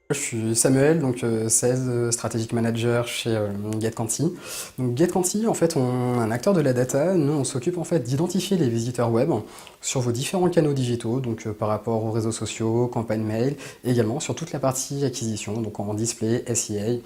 Je suis Samuel, donc Sales Strategic Manager chez GetQuanti. Donc GetQuanti, en fait, on est un acteur de la data. Nous, on s'occupe en fait d'identifier les visiteurs web sur vos différents canaux digitaux, donc par rapport aux réseaux sociaux, campagnes mail, et également sur toute la partie acquisition, donc en display, SEA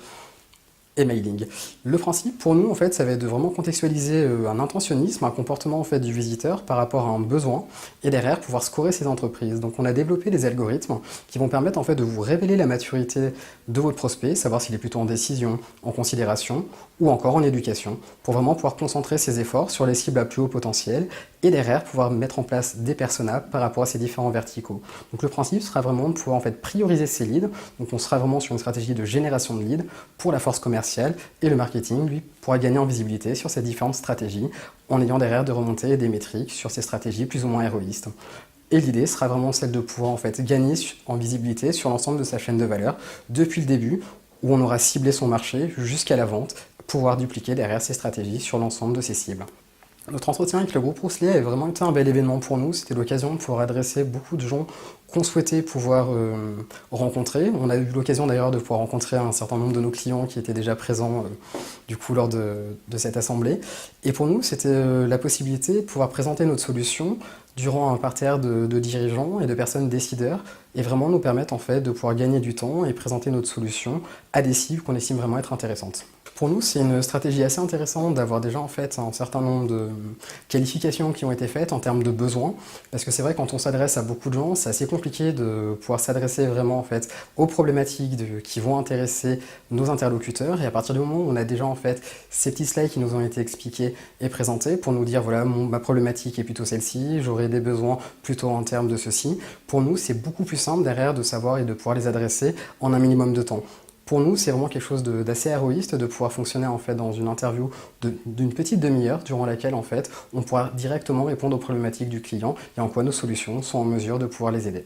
et mailing. Le principe pour nous en fait ça va être de vraiment contextualiser un intentionnisme, un comportement en fait du visiteur par rapport à un besoin et derrière pouvoir scorer ces entreprises. Donc on a développé des algorithmes qui vont permettre en fait de vous révéler la maturité de votre prospect, savoir s'il est plutôt en décision, en considération ou encore en éducation, pour vraiment pouvoir concentrer ses efforts sur les cibles à plus haut potentiel et derrière pouvoir mettre en place des personas par rapport à ces différents verticaux. Donc le principe sera vraiment de pouvoir en fait prioriser ces leads. Donc on sera vraiment sur une stratégie de génération de leads pour la force commerciale et le marketing, lui, pourra gagner en visibilité sur ces différentes stratégies en ayant derrière de remonter des métriques sur ces stratégies plus ou moins héroïstes. Et l'idée sera vraiment celle de pouvoir en fait gagner en visibilité sur l'ensemble de sa chaîne de valeur depuis le début où on aura ciblé son marché jusqu'à la vente, pouvoir dupliquer derrière ces stratégies sur l'ensemble de ses cibles. Notre entretien avec le groupe Rousselet a vraiment été un bel événement pour nous. C'était l'occasion de pouvoir adresser beaucoup de gens qu'on souhaitait pouvoir rencontrer. On a eu l'occasion d'ailleurs de pouvoir rencontrer un certain nombre de nos clients qui étaient déjà présents du coup lors de cette assemblée. Et pour nous, c'était la possibilité de pouvoir présenter notre solution durant un parterre de dirigeants et de personnes décideurs et vraiment nous permettre en fait de pouvoir gagner du temps et présenter notre solution à des cibles qu'on estime vraiment être intéressantes. Pour nous, c'est une stratégie assez intéressante d'avoir déjà en fait un certain nombre de qualifications qui ont été faites en termes de besoins, parce que c'est vrai quand on s'adresse à beaucoup de gens, c'est assez compliqué de pouvoir s'adresser vraiment en fait aux problématiques qui vont intéresser nos interlocuteurs. Et à partir du moment où on a déjà en fait ces petits slides qui nous ont été expliqués et présentés pour nous dire voilà ma problématique est plutôt celle-ci, j'aurai des besoins plutôt en termes de ceci. Pour nous, c'est beaucoup plus simple derrière de savoir et de pouvoir les adresser en un minimum de temps. Pour nous, c'est vraiment quelque chose d'assez héroïste de pouvoir fonctionner en fait dans une interview d'une petite demi-heure durant laquelle en fait on pourra directement répondre aux problématiques du client et en quoi nos solutions sont en mesure de pouvoir les aider.